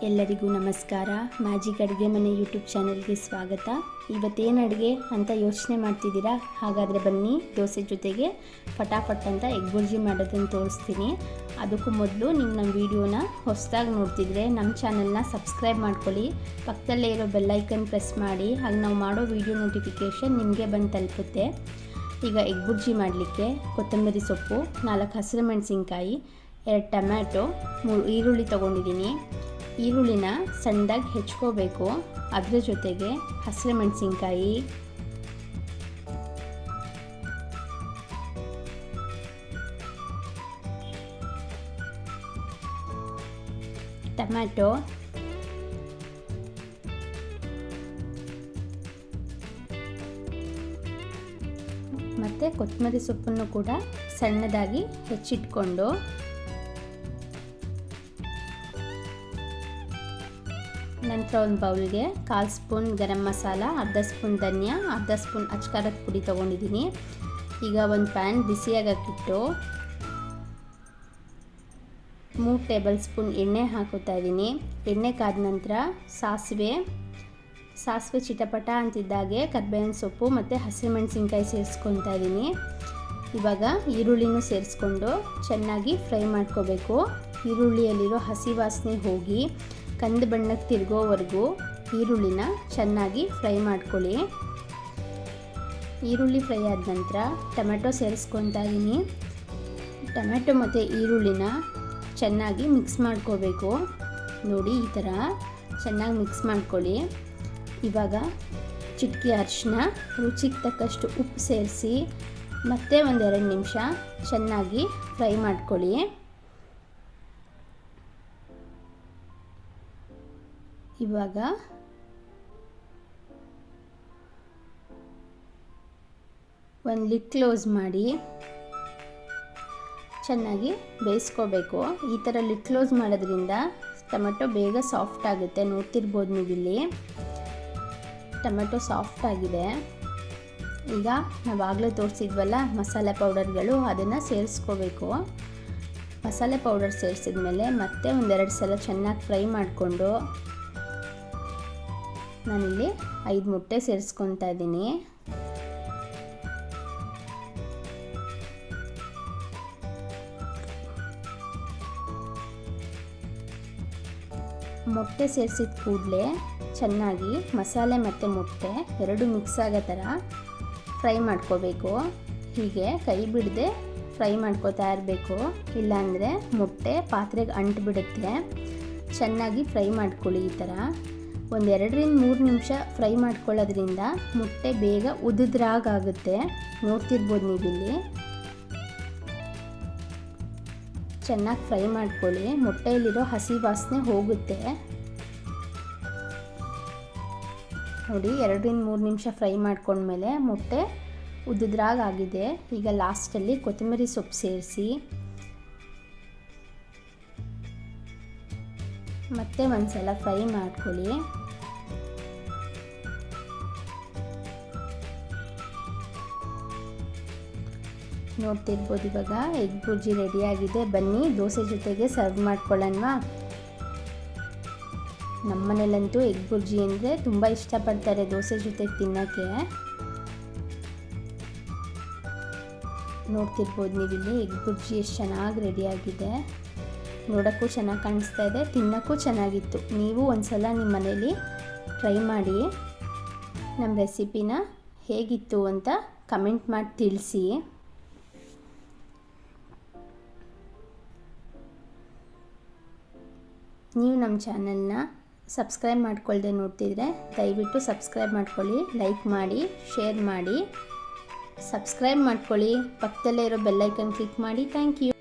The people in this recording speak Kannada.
ಎಲ್ಲರಿಗೂ ನಮಸ್ಕಾರ. ಮ್ಯಾಜಿಕ್ ಅಡುಗೆ ಮನೆ ಯೂಟ್ಯೂಬ್ ಚಾನೆಲ್ಗೆ ಸ್ವಾಗತ. ಇವತ್ತೇನು ಅಡುಗೆ ಅಂತ ಯೋಚನೆ ಮಾಡ್ತಿದ್ದೀರಾ? ಹಾಗಾದರೆ ಬನ್ನಿ, ದೋಸೆ ಜೊತೆಗೆ ಫಟಾಫಟ್ ಅಂತ ಎಗ್ ಬುರ್ಜಿ ಮಾಡೋದನ್ನು ತೋರಿಸ್ತೀನಿ. ಅದಕ್ಕೂ ಮೊದಲು ನೀವು ನಮ್ಮ ವಿಡಿಯೋನ ಹೊಸದಾಗಿ ನೋಡ್ತಿದ್ರೆ ನಮ್ಮ ಚಾನಲ್ನ ಸಬ್ಸ್ಕ್ರೈಬ್ ಮಾಡ್ಕೊಳ್ಳಿ. ಪಕ್ಕದಲ್ಲೇ ಇರೋ ಬೆಲ್ಲೈಕನ್ ಪ್ರೆಸ್ ಮಾಡಿ, ಹಾಗೆ ನಾವು ಮಾಡೋ ವಿಡಿಯೋ ನೋಟಿಫಿಕೇಷನ್ ನಿಮಗೆ ಬಂದು ತಲುಪುತ್ತೆ. ಈಗ ಎಗ್ ಬುರ್ಜಿ ಮಾಡಲಿಕ್ಕೆ ಕೊತ್ತಂಬರಿ ಸೊಪ್ಪು, 4 ಹಸಿರು ಮೆಣಸಿನ್ಕಾಯಿ, 2 ಟೊಮ್ಯಾಟೊ, 3 ಈರುಳ್ಳಿ ತೊಗೊಂಡಿದ್ದೀನಿ. ಈರುಳ್ಳಿನ ಸಣ್ಣದಾಗಿ ಹೆಚ್ಕೋಬೇಕು. ಅದರ ಜೊತೆಗೆ ಹಸಿರು ಮೆಣಸಿನ್ಕಾಯಿ, ಟೊಮ್ಯಾಟೊ, ಮತ್ತು ಕೊತ್ತಂಬರಿ ಸೊಪ್ಪನ್ನು ಕೂಡ ಸಣ್ಣದಾಗಿ ಹೆಚ್ಚಿಟ್ಕೊಂಡು ನಂತರ ಒಂದು ಬೌಲ್ಗೆ 1/4 ಸ್ಪೂನ್ ಗರಂ ಮಸಾಲ, ಅರ್ಧ ಸ್ಪೂನ್ ಧನಿಯಾ, ಅರ್ಧ ಸ್ಪೂನ್ ಅಚ್ಕಾರದ ಪುಡಿ ತೊಗೊಂಡಿದ್ದೀನಿ. ಈಗ ಒಂದು ಪ್ಯಾನ್ ಬಿಸಿಯಾಗಿಟ್ಟು 3 ಟೇಬಲ್ ಸ್ಪೂನ್ ಎಣ್ಣೆ ಹಾಕೋತಾ ಇದ್ದೀನಿ. ಎಣ್ಣೆ ಕಾದ ನಂತರ ಸಾಸಿವೆ ಚಿಟಪಟ ಅಂತಿದ್ದಾಗೆ ಕರ್ಬೇವಿನ ಸೊಪ್ಪು ಮತ್ತು ಹಸಿರು ಮೆಣಸಿನ್ಕಾಯಿ ಸೇರಿಸ್ಕೊತಾ ಇದ್ದೀನಿ. ಇವಾಗ ಈರುಳ್ಳಿನೂ ಸೇರಿಸ್ಕೊಂಡು ಚೆನ್ನಾಗಿ ಫ್ರೈ ಮಾಡ್ಕೋಬೇಕು. ಈರುಳ್ಳಿಯಲ್ಲಿರೋ ಹಸಿ ವಾಸನೆ ಹೋಗಿ ಕಂದು ಬಣ್ಣಕ್ಕೆ ತಿರುಗೋವರೆಗೂ ಈರುಳ್ಳಿನ ಚೆನ್ನಾಗಿ ಫ್ರೈ ಮಾಡ್ಕೊಳ್ಳಿ. ಈರುಳ್ಳಿ ಫ್ರೈ ಆದ ನಂತರ ಟೊಮೆಟೊ ಸೇರಿಸ್ಕೊತಾ ಇದ್ದೀನಿ. ಟೊಮೆಟೊ ಮತ್ತು ಈರುಳ್ಳಿನ ಚೆನ್ನಾಗಿ ಮಿಕ್ಸ್ ಮಾಡ್ಕೋಬೇಕು. ನೋಡಿ, ಈ ಥರ ಚೆನ್ನಾಗಿ ಮಿಕ್ಸ್ ಮಾಡ್ಕೊಳ್ಳಿ. ಇವಾಗ ಚಿಟಿಕೆ ಅರಿಶಿನ, ರುಚಿಗೆ ತಕ್ಕಷ್ಟು ಉಪ್ಪು ಸೇರಿಸಿ ಮತ್ತೆ 1-2 ನಿಮಿಷ ಚೆನ್ನಾಗಿ ಫ್ರೈ ಮಾಡ್ಕೊಳ್ಳಿ. ಇವಾಗ ಒಂದು ಲಿಡ್ ಕ್ಲೋಸ್ ಮಾಡಿ ಚೆನ್ನಾಗಿ ಬೇಯಿಸ್ಕೋಬೇಕು. ಈ ಥರ ಲಿಡ್ ಕ್ಲೋಸ್ ಮಾಡೋದ್ರಿಂದ ಟೊಮೆಟೊ ಬೇಗ ಸಾಫ್ಟ್ ಆಗುತ್ತೆ. ನೋಡ್ತಿರ್ಬೋದು ನೀವಿಲ್ಲಿ ಟೊಮೆಟೊ ಸಾಫ್ಟ್ ಆಗಿದೆ. ಈಗ ನಾವಾಗಲೇ ತೋರಿಸಿದ್ವಲ್ಲ ಮಸಾಲೆ ಪೌಡರ್ಗಳು, ಅದನ್ನು ಸೇರಿಸ್ಕೋಬೇಕು. ಮಸಾಲೆ ಪೌಡರ್ ಸೇರಿಸಿದ ಮೇಲೆ ಮತ್ತೆ 1-2 ಸಲ ಚೆನ್ನಾಗಿ ಫ್ರೈ ಮಾಡಿಕೊಂಡು ನಾನಿಲ್ಲಿ 5 ಮೊಟ್ಟೆ ಸೇರಿಸ್ಕೊತಾ ಇದ್ದೀನಿ. ಮೊಟ್ಟೆ ಸೇರಿಸಿದ ಕೂಡಲೇ ಚೆನ್ನಾಗಿ ಮಸಾಲೆ ಮತ್ತು ಮೊಟ್ಟೆ ಎರಡು ಮಿಕ್ಸ್ ಆಗೋ ಥರ ಫ್ರೈ ಮಾಡ್ಕೋಬೇಕು. ಹೀಗೆ ಕೈ ಬಿಡದೆ ಫ್ರೈ ಮಾಡ್ಕೋತಾ ಇರಬೇಕು, ಇಲ್ಲಾಂದರೆ ಮೊಟ್ಟೆ ಪಾತ್ರೆಗೆ ಅಂಟಿಬಿಡುತ್ತೆ. ಚೆನ್ನಾಗಿ ಫ್ರೈ ಮಾಡ್ಕೊಳ್ಳಿ. ಈ ಥರ 1-2-3 ನಿಮಿಷ ಫ್ರೈ ಮಾಡ್ಕೊಳ್ಳೋದ್ರಿಂದ ಮೊಟ್ಟೆ ಬೇಗ ಉದುದ್ರಾಗುತ್ತೆ. ನೋಡ್ತಿರ್ಬೋದು ನೀವಿಲ್ಲಿ ಚೆನ್ನಾಗಿ ಫ್ರೈ ಮಾಡ್ಕೊಳ್ಳಿ. ಮೊಟ್ಟೆಯಲ್ಲಿರೋ ಹಸಿ ವಾಸನೆ ಹೋಗುತ್ತೆ. ನೋಡಿ, 2-3 ನಿಮಿಷ ಫ್ರೈ ಮಾಡ್ಕೊಂಡ್ಮೇಲೆ ಮೊಟ್ಟೆ ಉದುದ್ರಾಗಿದೆ. ಈಗ ಲಾಸ್ಟಲ್ಲಿ ಕೊತ್ತಂಬರಿ ಸೊಪ್ಪು ಸೇರಿಸಿ ಮತ್ತೆ ಒಂದ್ಸಲ ಫ್ರೈ ಮಾಡ್ಕೊಳ್ಳಿ. ನೋಡ್ತಿರ್ಬೋದು ಇವಾಗ ಎಗ್ ಬುರ್ಜಿ ರೆಡಿಯಾಗಿದೆ. ಬನ್ನಿ, ದೋಸೆ ಜೊತೆಗೆ ಸರ್ವ್ ಮಾಡ್ಕೊಳ್ಳೋಣ. ನಮ್ಮನೇಲಂತೂ ಎಗ್ ಬುರ್ಜಿ ಅಂದರೆ ತುಂಬ ಇಷ್ಟಪಡ್ತಾರೆ ದೋಸೆ ಜೊತೆಗೆ ತಿನ್ನೋಕ್ಕೆ. ನೋಡ್ತಿರ್ಬೋದು ನೀವಿಲ್ಲಿ ಎಗ್ ಬುರ್ಜಿ ಎಷ್ಟು ಚೆನ್ನಾಗಿ ರೆಡಿಯಾಗಿದೆ. ನೋಡೋಕ್ಕೂ ಚೆನ್ನಾಗಿ ಕಾಣಿಸ್ತಾ ಇದೆ, ತಿನ್ನೋಕ್ಕೂ ಚೆನ್ನಾಗಿತ್ತು. ನೀವು ಒಂದ್ಸಲ ನಿಮ್ಮ ಮನೇಲಿ ಟ್ರೈ ಮಾಡಿ ನಮ್ಮ ರೆಸಿಪಿನ ಹೇಗಿತ್ತು ಅಂತ ಕಮೆಂಟ್ ಮಾಡಿ ತಿಳಿಸಿ. ನೀವು ನಮ್ಮ ಚಾನಲ್ನ ಸಬ್ಸ್ಕ್ರೈಬ್ ಮಾಡ್ಕೊಳ್ದೆ ನೋಡ್ತಿದ್ರೆ ದಯವಿಟ್ಟು ಸಬ್ಸ್ಕ್ರೈಬ್ ಮಾಡ್ಕೊಳ್ಳಿ, ಲೈಕ್ ಮಾಡಿ, ಶೇರ್ ಮಾಡಿ. ಸಬ್ಸ್ಕ್ರೈಬ್ ಮಾಡ್ಕೊಳ್ಳಿ, ಪಕ್ಕದಲ್ಲೇ ಇರೋ ಬೆಲ್ಲೈಕನ್ ಕ್ಲಿಕ್ ಮಾಡಿ. Thank you.